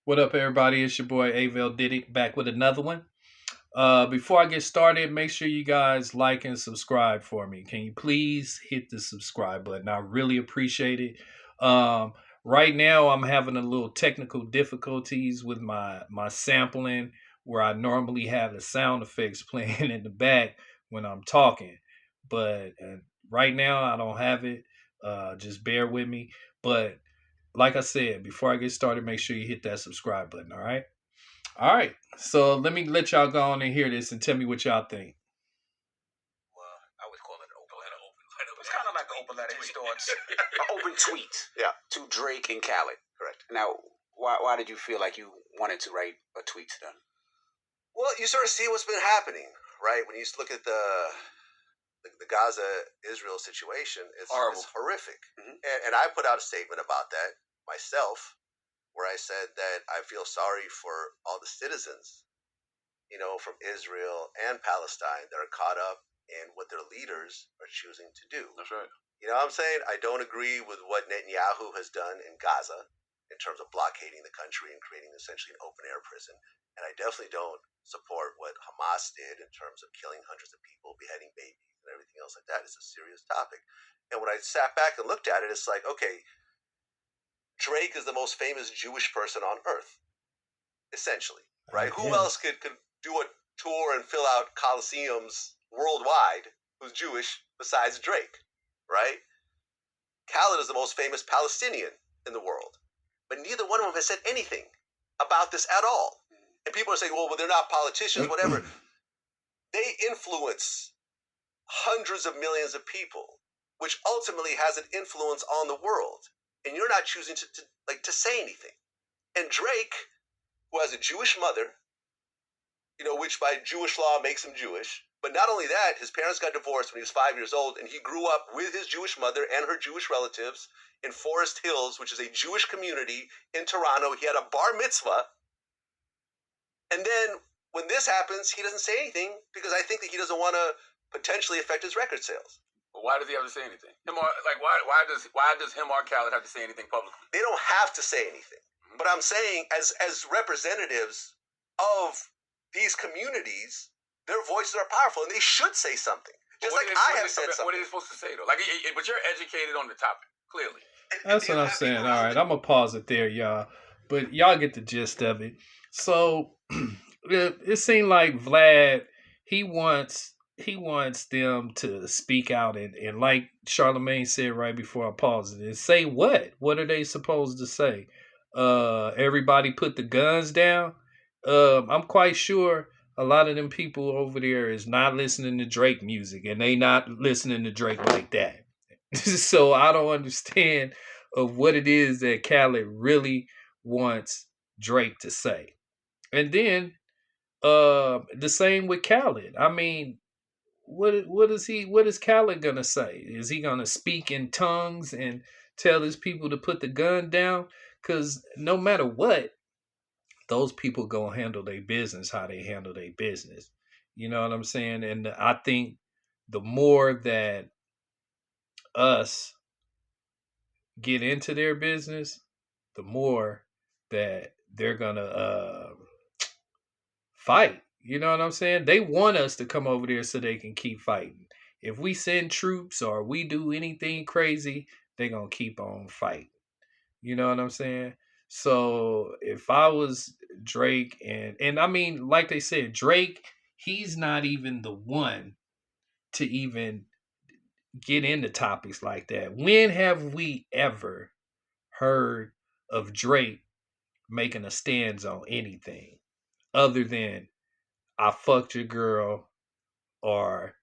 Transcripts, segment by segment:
What up, everybody? It's your boy Avel Did It back with another one. Before I get started, make sure you guys like and subscribe for me. Can you please hit the subscribe button? I really appreciate it. Um, right now, I'm having a little technical difficulties with my sampling, where I normally have the sound effects playing in the back when I'm talking, but right now I don't have it. Just bear with me. But like I said, before I get started, make sure you hit that subscribe button. All right. All right. So let me let y'all go on and hear this and tell me what y'all think. I would call it an open letter. It's kind of like an open letter. His thoughts. An open tweet. Yeah. To Drake and Khaled. Correct. Now, why did you feel like you wanted to write a tweet to them? Well, you sort of see what's been happening, right? When you look at the Gaza Israel situation, Horrible. it's horrific. Mhm. And I put out a statement about that myself, where I said that I feel sorry for all the citizens, from Israel and Palestine that are caught up in what their leaders are choosing to do. That's right. You know what I'm saying? I don't agree with what Netanyahu has done in Gaza in terms of blockading the country and creating essentially an open air prison. And I definitely don't support what Hamas did in terms of killing hundreds of people, beheading babies, and everything else like that. It's a serious topic. And when I sat back and looked at it, it's like, okay, Drake is the most famous Jewish person on earth, essentially, right? Who else could do a tour and fill out coliseums worldwide who's Jewish besides Drake, right? Khaled is the most famous Palestinian in the world, but neither one of them has said anything about this at all. And people are saying, well, they're not politicians, whatever. They influence hundreds of millions of people, which ultimately has an influence on the world. And you're not choosing to say anything. And Drake, who has a Jewish mother, which by Jewish law makes him Jewish. But not only that, his parents got divorced when he was 5 years old, and he grew up with his Jewish mother and her Jewish relatives in Forest Hills, which is a Jewish community in Toronto. He had a bar mitzvah. And then when this happens, he doesn't say anything because I think that he doesn't want to potentially affect his record sales. But why does he have to say anything? Why does him or Khaled have to say anything publicly? They don't have to say anything. Mm-hmm. But I'm saying as representatives of these communities, their voices are powerful and they should say something. Just like I have said something. What are they supposed to say though? But you're educated on the topic, clearly. That's what I'm saying. All right, I'm gonna pause it there, y'all. But y'all get the gist of it. So it seemed like Vlad he wants them to speak out and like Charlemagne said right before I paused it. Say what? What are they supposed to say? Everybody put the guns down. I'm quite sure a lot of them people over there is not listening to Drake music, and they not listening to Drake like that. So I don't understand of what it is that Khaled really wants Drake to say. And then the same with Khaled. I mean, what is Khaled gonna say? Is he gonna speak in tongues and tell his people to put the gun down? Because no matter what, those people gonna handle their business how they handle their business. You know what I'm saying? And I think the more that us get into their business, the more that they're gonna fight. You know what I'm saying? They want us to come over there so they can keep fighting. If we send troops or we do anything crazy, they're gonna keep on fighting. You know what I'm saying? So if I was Drake and I mean, like they said, Drake, he's not even the one to even get into topics like that. When have we ever heard of Drake making a stance on anything other than I fucked your girl or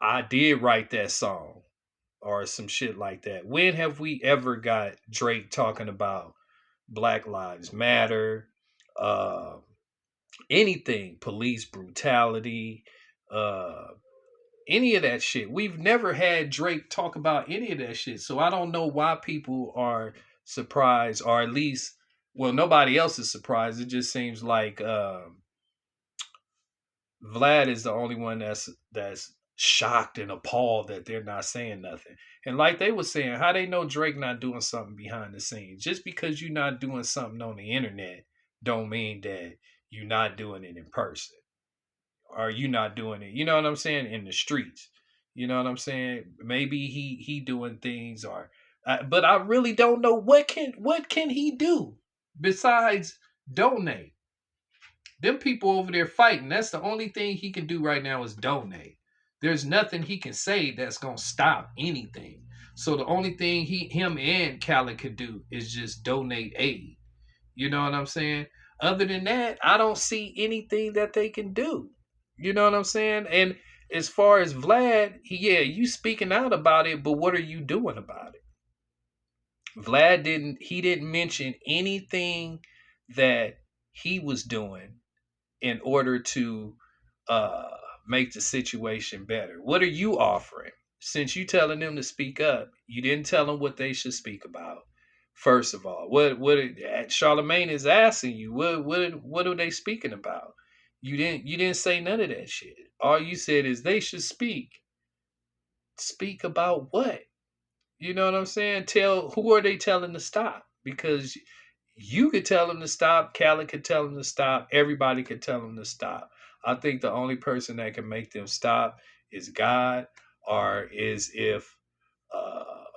I did write that song or some shit like that? When have we ever got Drake talking about Black Lives Matter, uh, anything, police brutality, uh, any of that shit? We've never had Drake talk about any of that shit. So I don't know why people are surprised, or at least, well, nobody else is surprised. It just seems like Vlad is the only one that's shocked and appalled that they're not saying nothing. And like they were saying, how they know Drake not doing something behind the scenes? Just because you're not doing something on the internet don't mean that you're not doing it in person, or you not doing it, you know what I'm saying, in the streets. You know what I'm saying? Maybe he doing things, or but I really don't know what can he do besides donate. Them people over there fighting. That's the only thing he can do right now is donate. There's nothing he can say that's gonna stop anything. So the only thing him and Khaled could do is just donate aid. You know what I'm saying? Other than that, I don't see anything that they can do. You know what I'm saying? And as far as Vlad, yeah, you speaking out about it, but what are you doing about it? Vlad didn't mention anything that he was doing in order to uh make the situation better. What are you offering? Since you telling them to speak up, you didn't tell them what they should speak about. First of all, Charlemagne is asking you, what are they speaking about? You didn't say none of that shit. All you said is they should speak. Speak about what? You know what I'm saying? Tell who are they telling to stop? Because you could tell them to stop, Khaled could tell them to stop, everybody could tell them to stop. I think the only person that can make them stop is God, or is if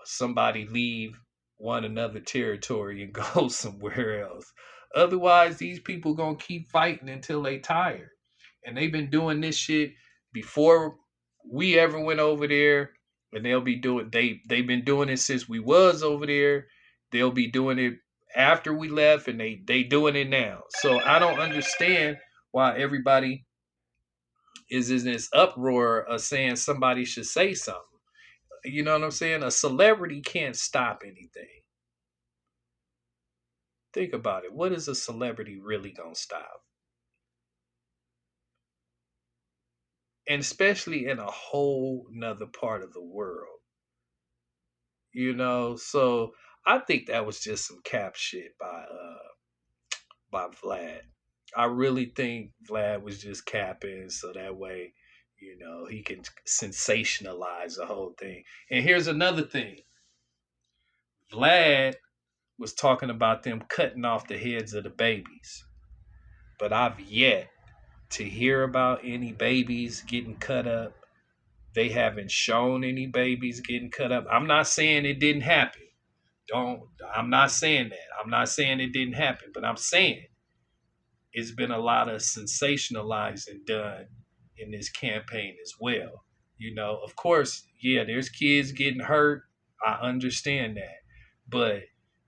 somebody leave one another territory and go somewhere else. Otherwise, these people gonna keep fighting until they tired. And they've been doing this shit before we ever went over there, and they've been doing it since we was over there. They'll be doing it after we left, and they doing it now. So I don't understand why everybody is in this uproar of saying somebody should say something. You know what I'm saying? A celebrity can't stop anything. Think about it. What is a celebrity really gonna stop? And especially in a whole nother part of the world. So I think that was just some cap shit by Vlad. I really think Vlad was just capping so that way, he can sensationalize the whole thing. And here's another thing. Vlad was talking about them cutting off the heads of the babies. But I've yet to hear about any babies getting cut up. They haven't shown any babies getting cut up. I'm not saying it didn't happen. I'm not saying that. I'm not saying it didn't happen, but I'm saying it's been a lot of sensationalizing done in this campaign as well. Of course, yeah, there's kids getting hurt. I understand that. But,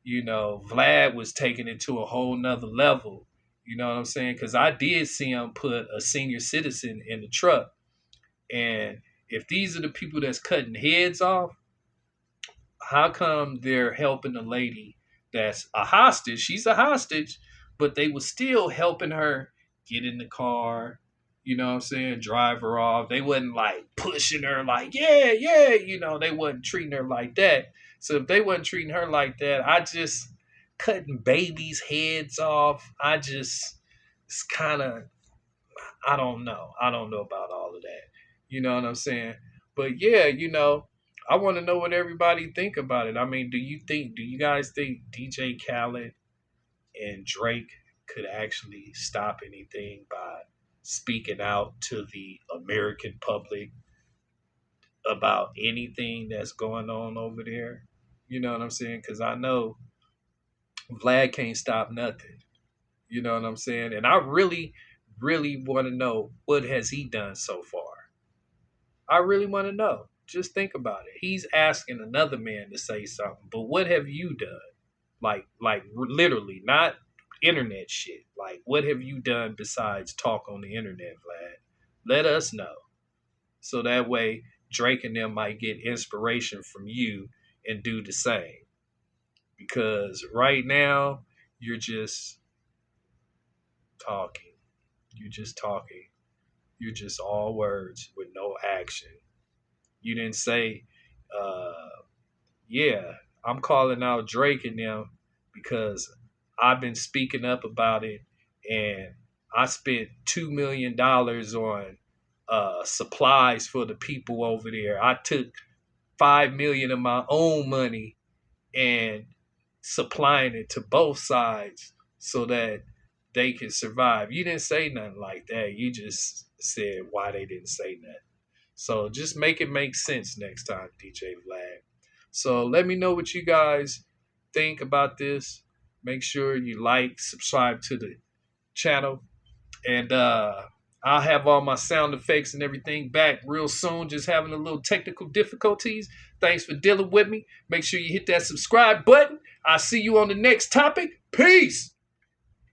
Vlad was taking it to a whole nother level. You know what I'm saying? Because I did see him put a senior citizen in the truck. And if these are the people that's cutting heads off, how come they're helping the lady that's a hostage? She's a hostage, but they was still helping her get in the car, what I'm saying, drive her off. They wasn't like pushing her like, yeah, yeah, they wasn't treating her like that. So if they wasn't treating her like that, I just cutting babies' heads off. It's kind of, I don't know. I don't know about all of that. You know what I'm saying? But yeah, I want to know what everybody think about it. I mean, do you guys think DJ Khaled and Drake could actually stop anything by speaking out to the American public about anything that's going on over there? You know what I'm saying? Because I know Vlad can't stop nothing. You know what I'm saying? And I really, really want to know, what has he done so far? I really want to know. Just think about it. He's asking another man to say something, but what have you done? Like literally, not internet shit. Like, what have you done besides talk on the internet, Vlad? Let us know, so that way Drake and them might get inspiration from you and do the same. Because right now you're just talking. You're just talking. You're just all words with no action. You didn't say, uh, yeah, I'm calling out Drake and them because I've been speaking up about it, and I spent $2 million on supplies for the people over there. I took 5 million of my own money and supplying it to both sides so that they can survive. You didn't say nothing like that. You just said why they didn't say nothing. So just make it make sense next time, DJ Vlad. So let me know what you guys think about this. Make sure you like, subscribe to the channel, and I'll have all my sound effects and everything back real soon. Just having a little technical difficulties. Thanks for dealing with me. Make sure you hit that subscribe button. I'll see you on the next topic. Peace.